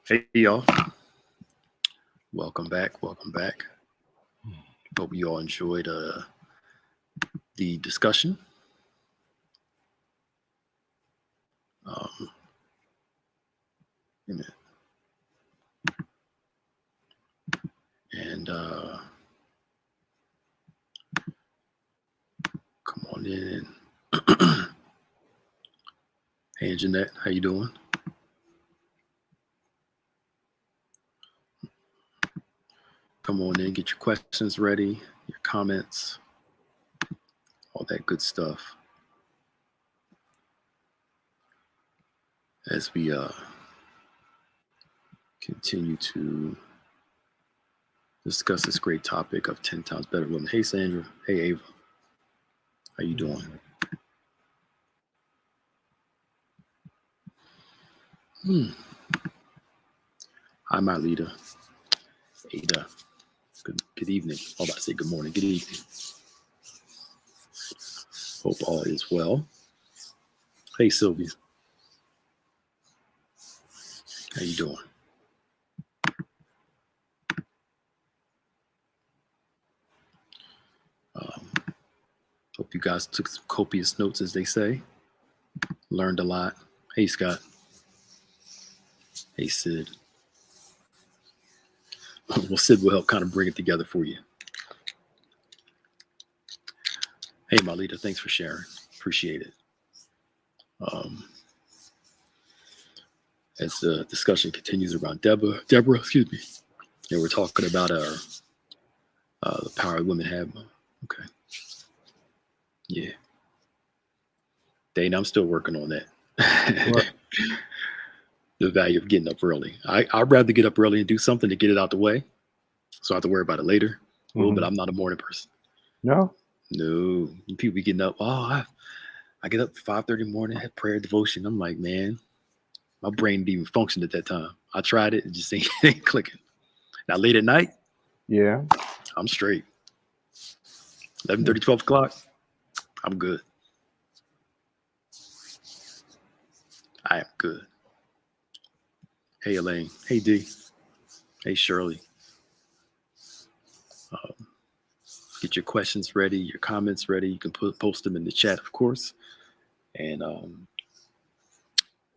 Hey y'all, welcome back. Welcome back. Hope you all enjoyed the discussion. Um, and and, come on in. Hey Jeanette, how you doing? Come on in, get your questions ready, your comments, all that good stuff. As we continue to discuss this great topic of 10 times better women. Hey Sandra, hey Ava, how you doing? Hi my leader, Ada. Good evening. I was about to say good morning. Good evening. Hope all is well. Hey Sylvia, how you doing? Um, Hope you guys took some copious notes, as they say. Learned a lot. Hey Scott. Hey Sid. Well, Sid will help kind of bring it together for you. Hey, my leader, thanks for sharing. Appreciate it. Um, as the discussion continues around Deborah, excuse me, and we're talking about the power women have. Okay. Yeah. Dane, I'm still working on that. The value of getting up early. I'd rather get up early and do something to get it out the way, so I have to worry about it later. But I'm not a morning person. No. People be getting up. Oh, I get up at 5:30 in the morning, have prayer, devotion. I'm like, man, my brain didn't even function at that time. I tried it, it just ain't clicking. Now late at night, Yeah. I'm straight. 11:30, 12 o'clock, I'm good. I am good. Hey Elaine. Hey D. Hey Shirley. Get your questions ready, your comments ready. You can post them in the chat, of course, and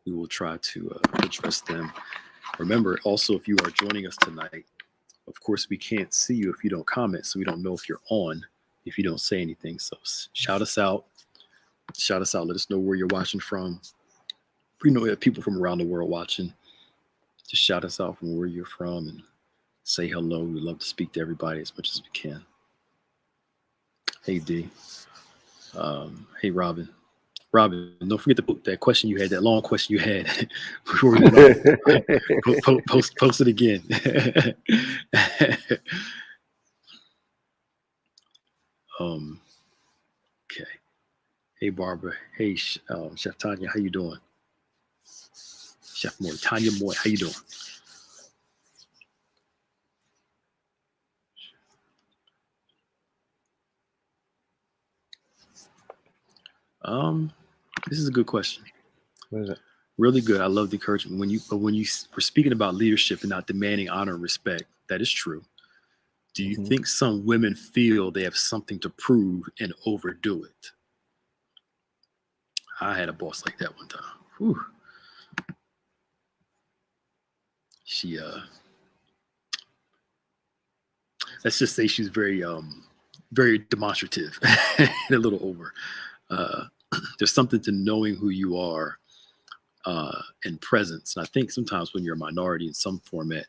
we will try to address them. Remember, also, if you are joining us tonight, of course, we can't see you if you don't comment, so we don't know if you're on if you don't say anything. So shout us out. Shout us out. Let us know where you're watching from. We know we have people from around the world watching. Just shout us out from where you're from and say hello. We love to speak to everybody as much as we can. Hey D. Hey Robin. Robin, don't forget to put that question you had, that long question you had before we went on. Post it again. Okay. Hey Barbara. Hey Chef Tanya, how you doing? Chef Moy, Tanya Moy, how you doing? This is a good question. What is it? Really good. I love the encouragement. When you were speaking about leadership and not demanding honor and respect, that is true. Do you think some women feel they have something to prove and overdo it? I had a boss like that one time. Whew. She let's just say she's very demonstrative and a little over. There's something to knowing who you are and presence. And I think sometimes when you're a minority in some format,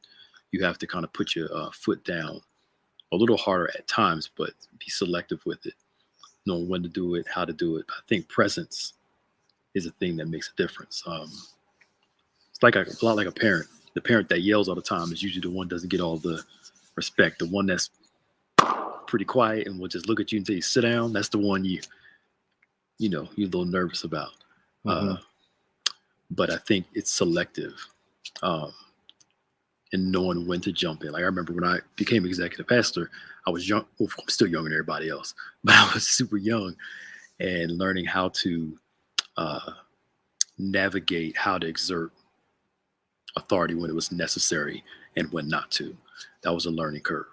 you have to kind of put your foot down a little harder at times, but be selective with it, knowing when to do it, how to do it. But I think presence is a thing that makes a difference. It's like a lot like a parent. The parent that yells all the time is usually the one that doesn't get all the respect. The one that's pretty quiet and will just look at you until you sit down. That's the one you're a little nervous about. But I think it's selective in knowing when to jump in. Like I remember when I became executive pastor, I was young. Well, I'm still younger than everybody else, but I was super young and learning how to navigate how to exert authority when it was necessary and when not to. That was a learning curve.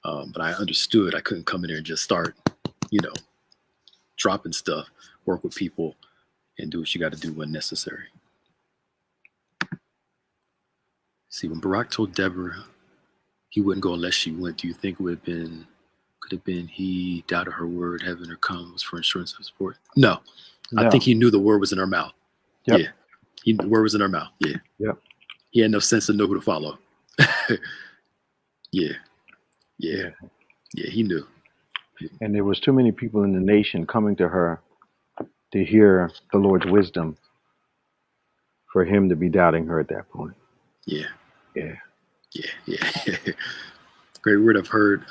But I understood I couldn't come in there and just start, you know, dropping stuff, work with people, and do what you got to do when necessary. See, when Barak told Deborah he wouldn't go unless she went, do you think it could have been he doubted her word, having her come was for insurance of support? No. I No. think he knew the word was in her mouth. Yep. Yeah. The word was in her mouth. Yeah. Yep. He had enough sense to know who to follow. Yeah. Yeah. Yeah, he knew. And there was too many people in the nation coming to her to hear the Lord's wisdom for him to be doubting her at that point. Yeah. Yeah. Yeah. Great word I've heard.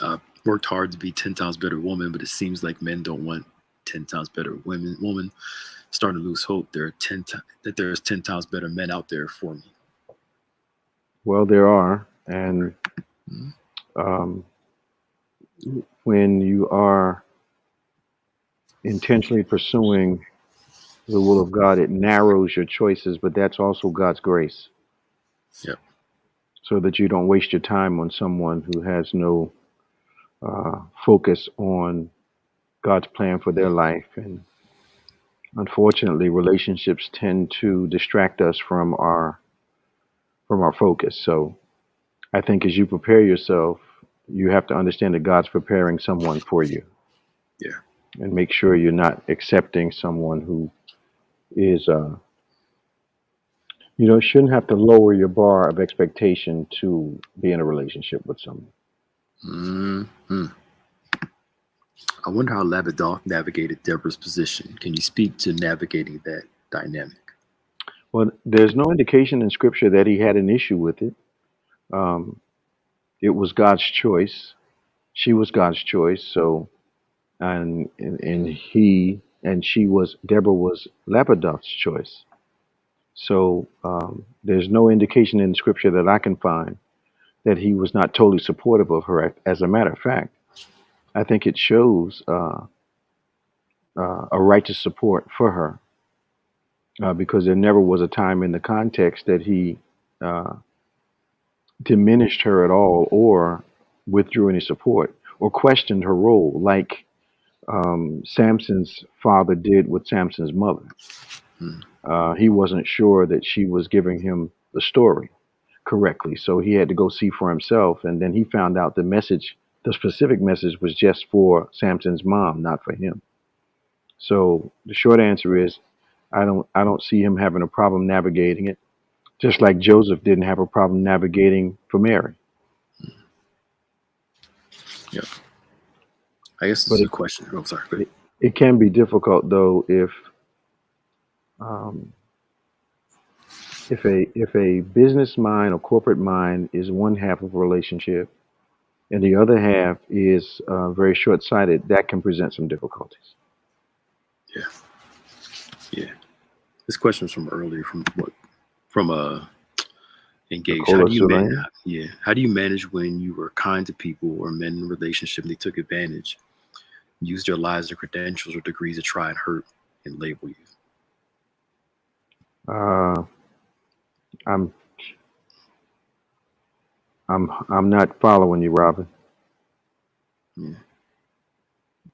Worked hard to be 10 times better woman, but it seems like men don't want 10 times better woman. Starting to lose hope. There's 10 times better men out there for me. Well, there are. And when you are intentionally pursuing the will of God, it narrows your choices, but that's also God's grace. Yep. So that you don't waste your time on someone who has no focus on God's plan for their life. And unfortunately, relationships tend to distract us from our focus. So I think as you prepare yourself, you have to understand that God's preparing someone for you. Yeah. And make sure you're not accepting someone who is, shouldn't have to lower your bar of expectation to be in a relationship with someone. Mm-hmm. I wonder how Labadoth navigated Deborah's position. Can you speak to navigating that dynamic? Well, there's no indication in Scripture that he had an issue with it. It was God's choice. She was God's choice. So, and Deborah was Labadoth's choice. So there's no indication in Scripture that I can find that he was not totally supportive of her. As a matter of fact, I think it shows a righteous support for her because there never was a time in the context that he diminished her at all or withdrew any support or questioned her role like Samson's father did with Samson's mother. He wasn't sure that she was giving him the story correctly, so he had to go see for himself, and then he found out the specific message was just for Samson's mom, not for him. So the short answer is I don't see him having a problem navigating it, just like Joseph didn't have a problem navigating for Mary. Yep. I guess this is a question. Oh, sorry. It can be difficult though if a business mind or corporate mind is one half of a relationship and the other half is very short-sighted, that can present some difficulties. Yeah. This question is from earlier, from engaged. How do you manage when you were kind to people or men in a relationship and they took advantage, used their lives, their credentials, or degrees to try and hurt and label you? I'm not following you, Robin.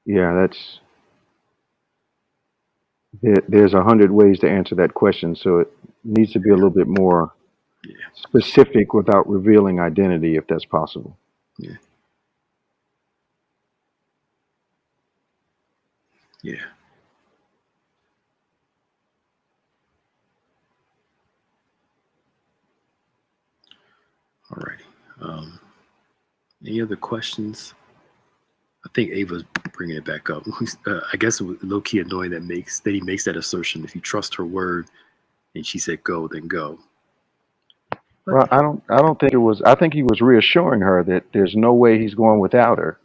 Yeah, there's 100 ways to answer that question, so it needs to be a little bit more specific without revealing identity, if that's possible. Yeah. All righty. Any other questions? I think Ava's bringing it back up. I guess it was low key annoying that he makes that assertion. If you trust her word, and she said go, then go. Well, I don't think it was. I think he was reassuring her that there's no way he's going without her.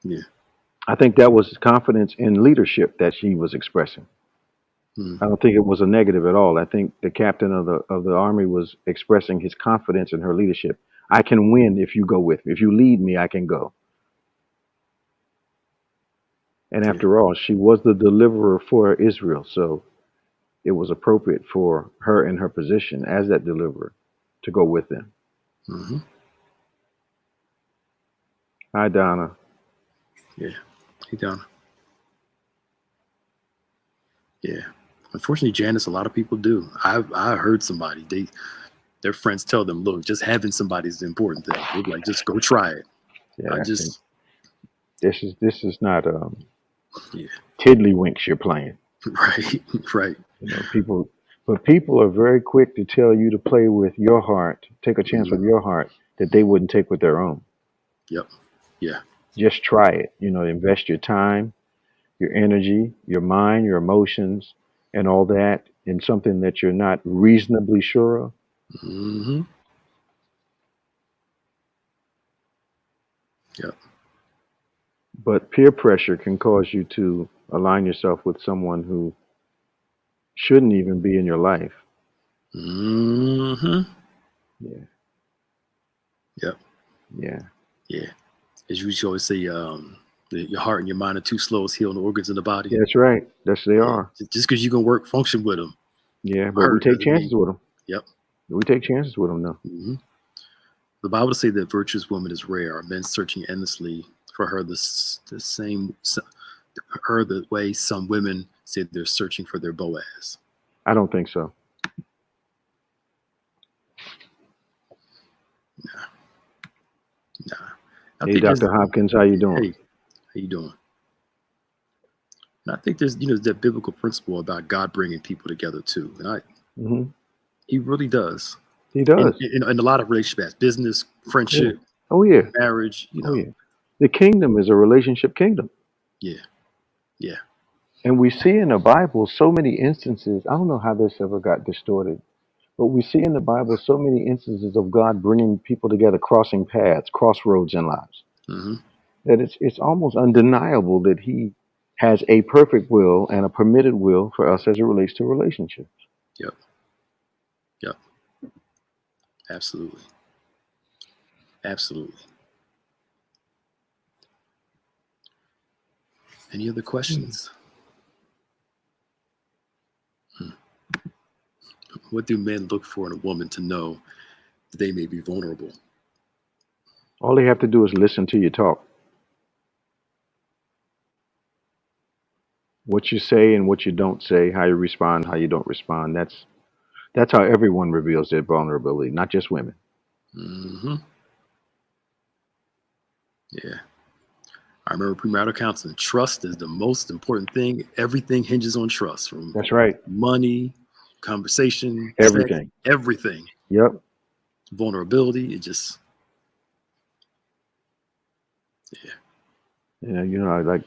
Yeah. I think that was his confidence in leadership that she was expressing. I don't think it was a negative at all. I think the captain of the army was expressing his confidence in her leadership. I can win if you go with me. If you lead me, I can go. And after all, she was the deliverer for Israel, so it was appropriate for her in her position as that deliverer to go with them. Mm-hmm. Hi, Donna. Yeah. Hey, Donna. Yeah. Unfortunately, Janice, a lot of people do. I heard somebody, their friends tell them, look, just having somebody is the important thing. They're like, just go try it. Yeah, see, Just, this is not yeah. tiddlywinks you're playing. Right. Right. People are very quick to tell you to play with your heart, take a chance Mm-hmm. with your heart that they wouldn't take with their own. Yep. Yeah. Just try it. Invest your time, your energy, your mind, your emotions, and all that in something that you're not reasonably sure of. Mm-hmm. Yep. But peer pressure can cause you to align yourself with someone who shouldn't even be in your life. Mm-hmm. Yeah, Yep. yeah, Yeah. As you always say, your heart and your mind are too slow as healing organs in the body. that's right. They Yeah. are. Just because you can function with them, Yeah, but we hurt take doesn't chances mean. with them. Yep. We take chances with them, though. Mm-hmm. The Bible says that virtuous woman is rare. Are men searching endlessly for her the same her the way some women say they're searching for their Boaz? I don't think so. Nah, nah. I Hey, think there's Dr. Hopkins, how you doing? hey, how you doing? And I think there's that biblical principle about God bringing people together too, and Hmm. he really does. He In, does. in in a lot of relationships, business, Yeah. friendship, Oh yeah. marriage, Oh yeah. The kingdom is a relationship kingdom. yeah, yeah. And we see in the Bible so many instances. I don't know how this ever got distorted, but we see in the Bible so many instances of God bringing people together, crossing paths, crossroads in lives, Mm-hmm. that it's almost undeniable that He has a perfect will and a permitted will for us as it relates to relationships. Yep, yep. Absolutely, absolutely. Any other questions? Hmm. What do men look for in a woman to know that they may be vulnerable? All they have to do is listen to you talk. What you say and what you don't say, how you respond, how you don't respond. That's how everyone reveals their vulnerability, not just women. Mm-hmm. Yeah. I remember premarital counseling. Trust is the most important thing. Everything hinges on trust, from That's right. money, conversation, sex, Everything. everything. Yep. Vulnerability. It just, yeah. Yeah,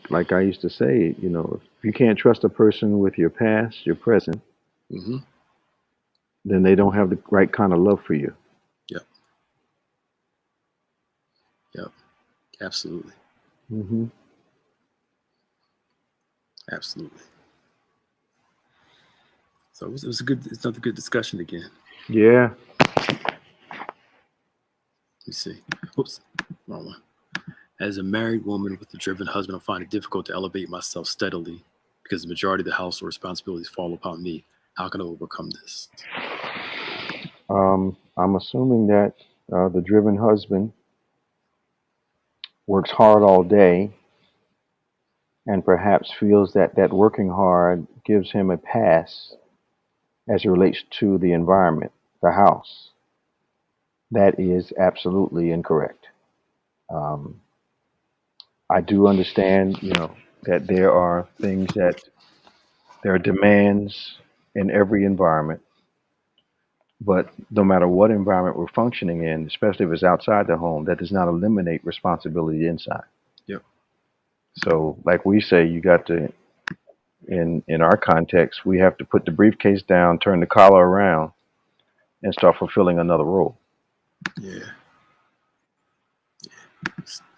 like I used to say, if you can't trust a person with your past, your present, Mm-hmm. then they don't have the right kind of love for you. Yep. Yep. Absolutely. Hmm. Absolutely. So it's another good discussion again. Yeah. Let me see. Oops. Wrong one. As a married woman with a driven husband, I find it difficult to elevate myself steadily because the majority of the household responsibilities fall upon me. How can I overcome this? I'm assuming that the driven husband works hard all day and perhaps feels that working hard gives him a pass as it relates to the environment, the house. That is absolutely incorrect. Um, I do understand, that there are demands in every environment, but no matter what environment we're functioning in, especially if it's outside the home, that does not eliminate responsibility inside. Yep. So, like we say, you got to, in our context, we have to put the briefcase down, turn the collar around, and start fulfilling another role. Yeah.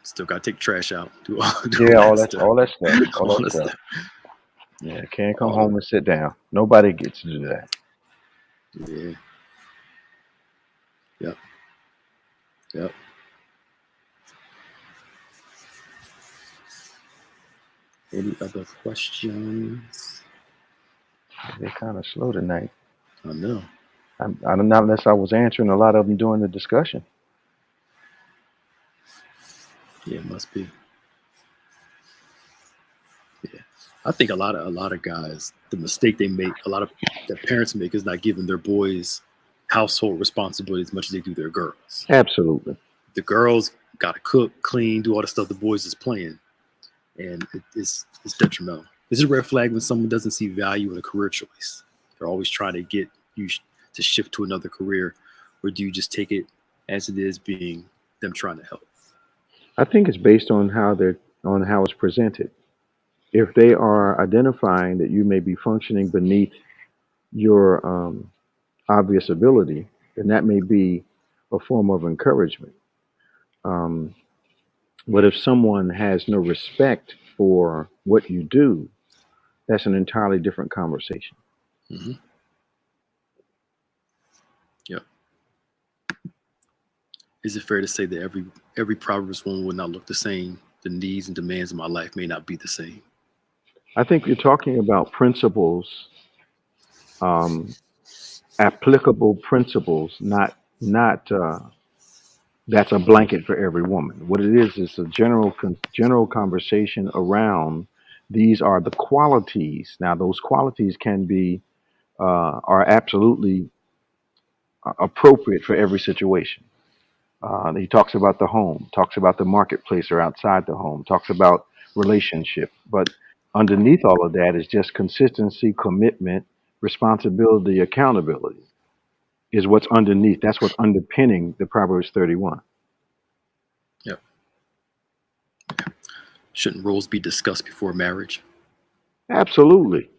Still got to take the trash out. Do Yeah, all that stuff. all that stuff, all All that that stuff. stuff. Yeah, can't come All of home and sit down. Nobody gets to do that. it. Yeah. Yep. Yep. Any other questions? They're kind of slow tonight. I know. I don't know unless I was answering a lot of them during the discussion. Yeah, it must be. Yeah, I think a lot of guys, the mistake they make, a lot of that parents make, is not giving their boys household responsibility as much as they do their girls. Absolutely. The girls got to cook, clean, do all the stuff the boys is playing, and it's detrimental. It's a red flag when someone doesn't see value in a career choice. They're always trying to get you to shift to another career, or do you just take it as it is, being them trying to help? I think it's based on how it's presented. If they are identifying that you may be functioning beneath your obvious ability, then that may be a form of encouragement. Um, but if someone has no respect for what you do, that's an entirely different conversation. Mm-hmm. Yep. Is it fair to say that every Proverbs woman would not look the same? The needs and demands of my life may not be the same. I think you're talking about principles, um, applicable principles, not that's a blanket for every woman. What it is a general conversation around these are the qualities. Now, those qualities can be are absolutely appropriate for every situation. He talks about the home, talks about the marketplace or outside the home, talks about relationship. But underneath all of that is just consistency, commitment, responsibility, accountability is what's underneath. That's what's underpinning the Proverbs 31. Yep. Shouldn't roles be discussed before marriage? Absolutely.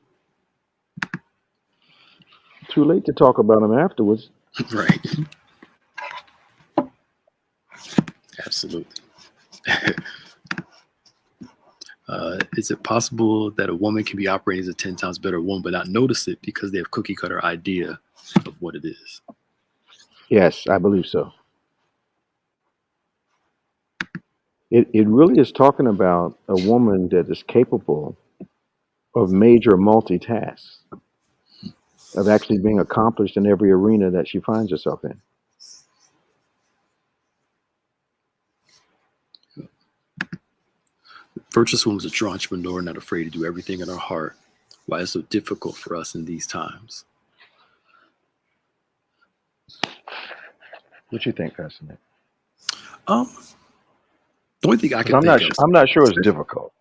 Too late to talk about them afterwards. Right. Absolutely. Is it possible that a woman can be operating as a 10 times better woman but not notice it because they have cookie cutter idea of what it is? Yes, I believe so. It really is talking about a woman that is capable of major multitasks, of actually being accomplished in every arena that she finds herself in. Virtuous woman is a true entrepreneur, not afraid to do everything in her heart. Why is it so difficult for us in these times? What you think, Pastor Nick? Um, the only thing I Because can think of, I'm not sure it's difficult.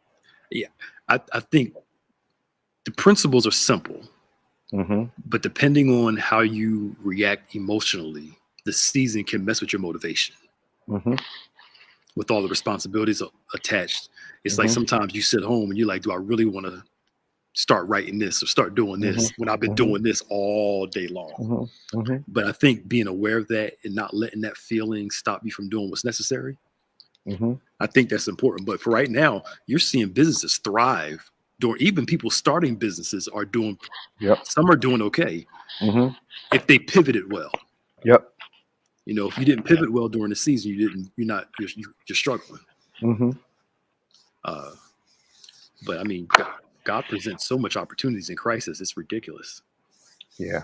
yeah, I think the principles are simple, Hmm. but depending on how you react emotionally, the season can mess with your motivation. Hmm. With all the responsibilities attached, it's like Hmm. sometimes you sit home and you're like, do I really want to start writing this or start doing Hmm. this when I've been Hmm. doing this all day long? Hmm. Hmm. But I think being aware of that and not letting that feeling stop you from doing what's necessary, Hmm. I think that's important. But for right now, you're seeing businesses thrive. Even people starting businesses are doing, Yep. some are doing okay Hmm. if they pivoted well. Yep. If you didn't pivot well during the season, you're struggling. Hmm. Uh, but I mean, God presents so much opportunities in crisis. It's ridiculous. Yeah.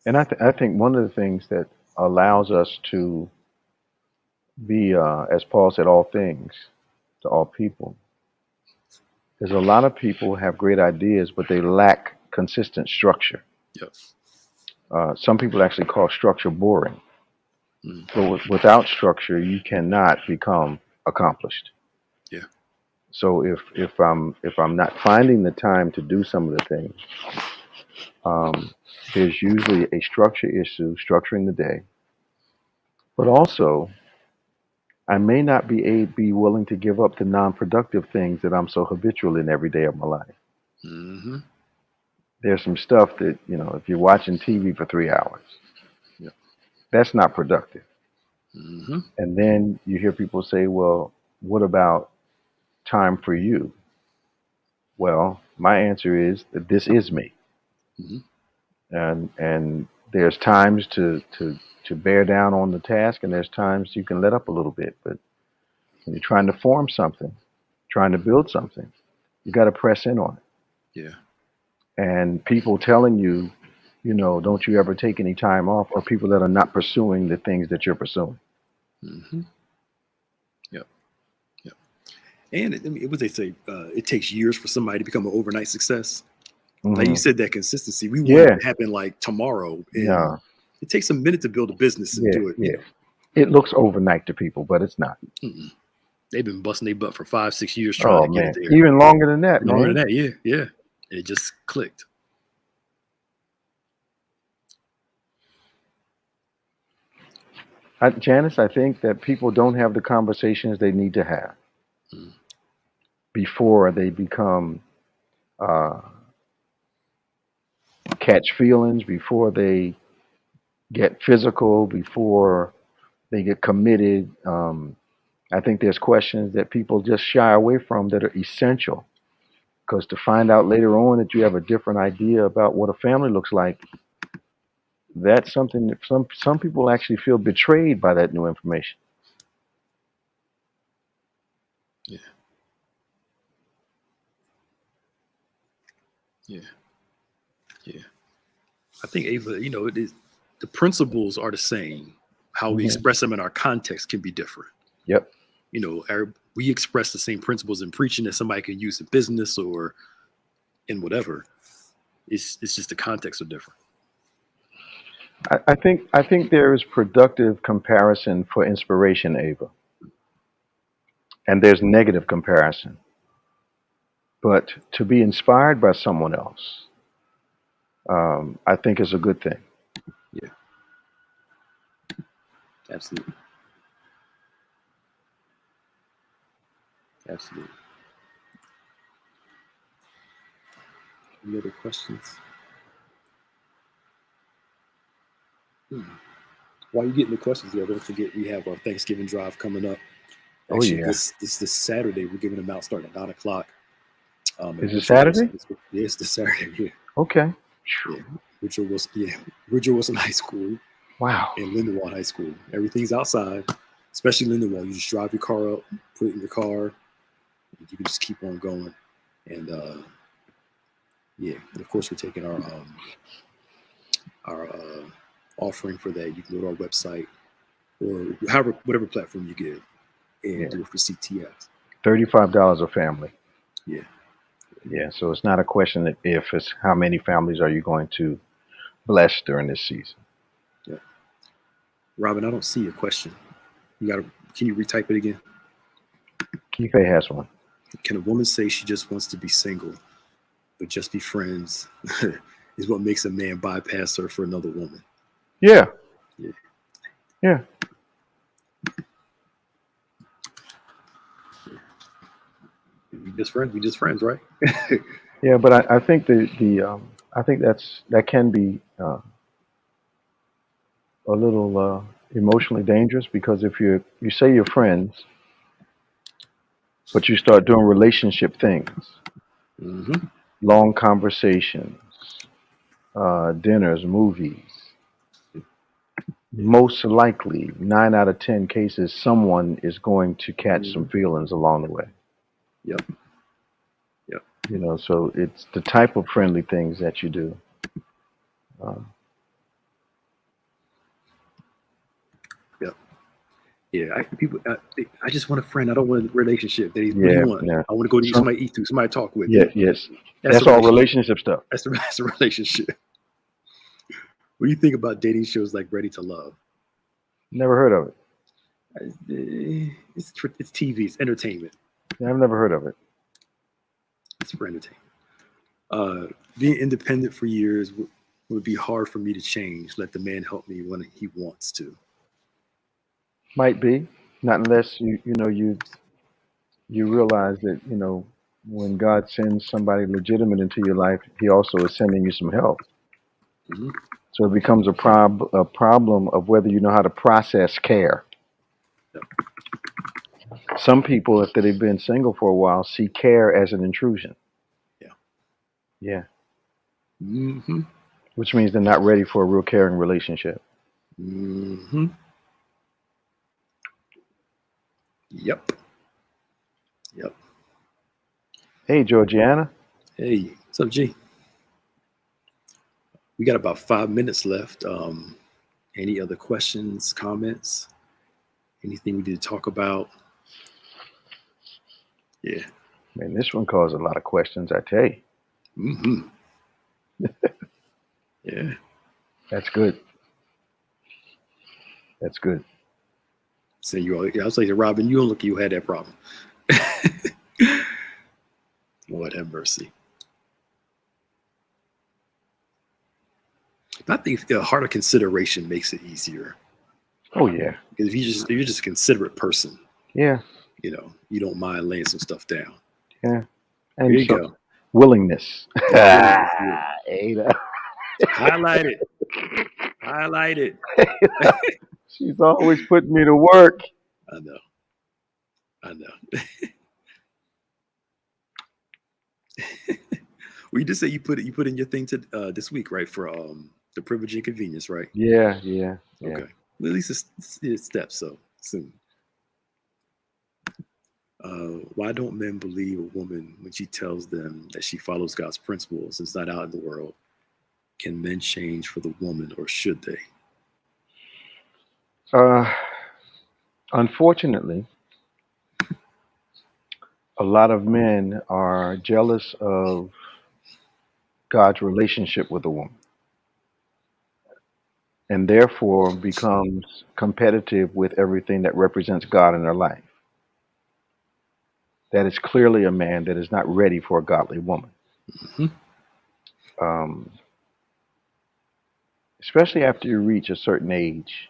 And I think one of the things that allows us to be, as Paul said, all things to all people, is a lot of people have great ideas, but they lack consistent structure. Yep. Some people actually call structure boring. Mm, But without structure, you cannot become accomplished. yeah. So if I'm not finding the time to do some of the things, um, there's usually a structure issue, structuring the day. But also, I may not be willing to give up the non-productive things that I'm so habitual in every day of my life. Hmm. There's some stuff that, if you're watching TV for 3 hours, Yep. that's not productive. Hmm. And then you hear people say, well, what about time for you? Well, my answer is that this is me. Hmm. And there's times to bear down on the task, and there's times you can let up a little bit. But when you're trying to form something, trying to build something, you got to press in on it. Yeah. And people telling you don't you ever take any time off, or people that are not pursuing the things that you're pursuing. Mm-hmm. Yep. Yep. And I mean, what they say, it takes years for somebody to become an overnight success. Like you Hmm. said, that consistency, we want Yeah. it to happen like tomorrow. And No. it takes a minute to build a business and Yeah. do it. Yeah. It looks overnight to people, but it's not. Mm-mm. They've been busting their butt for 5, 6 years trying Oh to get it man, there. even longer than that, Longer than man. that, yeah, yeah. It just clicked. Janice, I think that people don't have the conversations they need to have Mm. before they become uh, catch feelings, before they get physical, before they get committed. I think there's questions that people just shy away from that are essential. Because to find out later on that you have a different idea about what a family looks like, that's something that some people actually feel betrayed by that new information. Yeah, yeah, yeah. I think Ava, it is, the principles are the same. How we Hmm. express them in our context can be different. Yep. We express the same principles in preaching that somebody can use in business or in whatever. It's just the context are different. I think there is productive comparison for inspiration, Ava, and there's negative comparison. But to be inspired by someone else, I think is a good thing. Yeah, absolutely, absolutely. Any other questions? Hmm. While you're getting the questions there, don't forget we have our Thanksgiving drive coming up. Oh Actually, yeah. this Saturday we're giving them out starting at 9 o'clock. Is At it Woodrow Wilson. Saturday? Yes, this Saturday. Yeah, Okay. yeah. Woodrow Wilson. Yeah, Woodrow Wilson High School Wow. and Lindenwold High School. Everything's outside, especially Lindenwold. You just drive your car up, put it in your car, and you can just keep on going. And yeah, and of course we're taking our offering for that. You can go to our website or however whatever platform you get and Yeah. do it for CTF. $35 a family. Yeah, Yeah. So it's not a question of if, it's how many families are you going to bless during this season. yeah. Robin, I don't see a question. You gotta. Can you retype it again? Kife has one. Can a woman say she just wants to be single, but just be friends is what makes a man bypass her for another woman? Yeah. Yeah. Yeah. We just friends. We just friends, right? Yeah. But I think I think that can be a little emotionally dangerous, because if you say you're friends, but you start doing relationship things, Mm-hmm. long conversations, dinners, movies, Yeah. most likely 9 out of 10 cases, someone is going to catch some Mm-hmm. feelings along the way. Yep. Yep. So it's the type of friendly things that you do. Um, Yep. Yeah. I just want a friend. I don't want a relationship. What do you yeah, want? yeah. I want to go to Some, somebody eat to, somebody to talk with. yeah, yes. That's a That's all relationship. relationship stuff. That's a relationship. What do you think about dating shows like Ready to Love? Never heard of it. It's TV. It's entertainment. Yeah, I've never heard of it. It's for entertainment. Being independent for years would be hard for me to change. Let the man help me when he wants to. Might be, not unless you realize that when God sends somebody legitimate into your life, He also is sending you some help. Mm-hmm. So it becomes a problem of whether you know how to process care. Yep. Some people, if they've been single for a while, see care as an intrusion. Yeah. Yeah, Mm-hmm. which means they're not ready for a real caring relationship. Mm-hmm. Yep. Yep. Hey, Georgiana. Hey, what's up, G? We got about 5 minutes left. Any other questions, comments, anything we need to talk about? Yeah. Man, this one caused a lot of questions, I tell you. Mm-hmm. Yeah. That's good. That's good. So I was like, Robin, you don't look like you had that problem. Lord have mercy. I think the heart of consideration makes it easier. Oh yeah. Because if you're just a considerate person, Yeah. You don't mind laying some stuff down. Yeah. There And you so go. willingness. Yeah. Ada. Highlight it. Highlight it. She's always putting me to work. I know. Well, you just say you put in your thing to this week, right? For the privilege and convenience, right? Yeah. Okay. Well, at least it's steps. So soon. Why don't men believe a woman when she tells them that she follows God's principles and is not out in the world? Can men change for the woman, or should they? Unfortunately, a lot of men are jealous of God's relationship with a woman, and therefore becomes competitive with everything that represents God in their life. That is clearly a man that is not ready for a godly woman. Mm-hmm. Especially after you reach a certain age.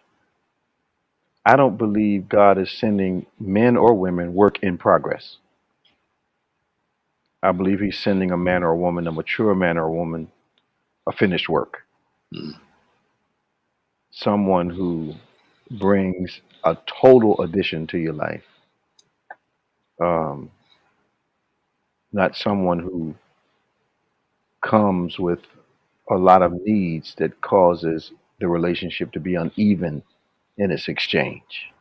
I don't believe God is sending men or women work in progress. I believe he's sending a man or a woman, a mature man or a woman, a finished work. Mm. Someone who brings a total addition to your life. Not someone who comes with a lot of needs that causes the relationship to be uneven in its exchange.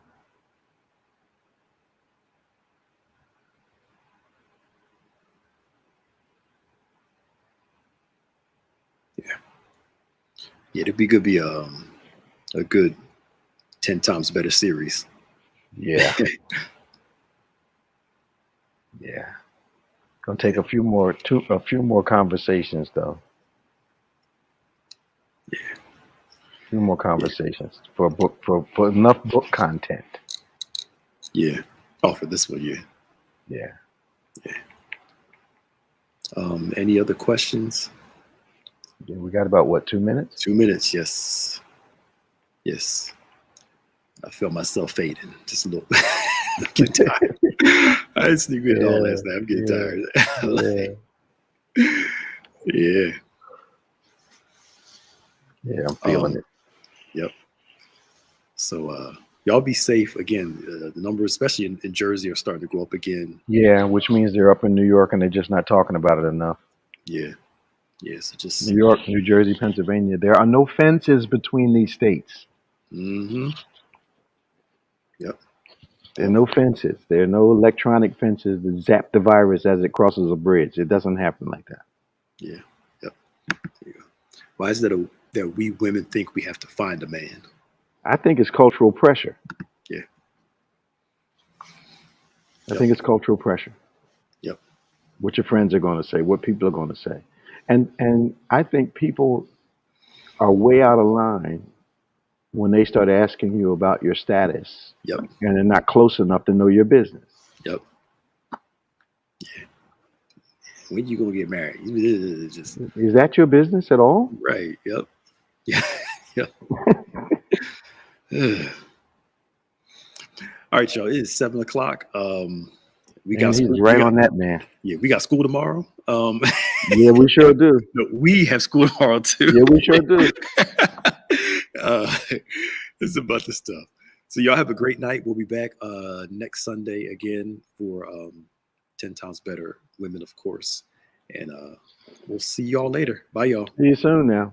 Yeah, it'd be good to be a good 10 times better series. Yeah. Yeah. Gonna take a few more conversations though. Yeah. A few more conversations for a book for enough book content. Yeah. Oh, for this one, yeah. Yeah. Yeah. Any other questions? Yeah, we got about what, 2 minutes? 2 minutes, yes. Yes. I feel myself fading just a little bit. I'm getting tired. I didn't sleep good all last night. I'm getting tired. Yeah. Yeah, I'm feeling it. Yep. So y'all be safe. Again, the numbers, especially in Jersey, are starting to go up again. Yeah, which means they're up in New York and they're just not talking about it enough. Yeah. Yeah. So just New York, New Jersey, Pennsylvania. There are no fences between these states. Mm-hmm. Yep. There are no fences. There are no electronic fences that zap the virus as it crosses a bridge. It doesn't happen like that. Yeah. Yep. Yeah. Why is it that we women think we have to find a man? I think it's cultural pressure. Yeah. I think it's cultural pressure. Yep. What your friends are going to say, what people are going to say. And I think people are way out of line when they start asking you about your status. Yep. And they're not close enough to know your business. Yep. Yeah. When you gonna get married? Is that your business at all? Right. Yep. Yeah. Yep. All right, y'all. It is 7 o'clock. We got he's school. right on that, man. Yeah, we got school tomorrow. Yeah, we sure do. No, we have school tomorrow too. Yeah, we sure do. It's about the stuff. So y'all have a great night. We'll be back next Sunday again for 10 times better women, of course. And we'll see y'all later. Bye, y'all. See you soon now.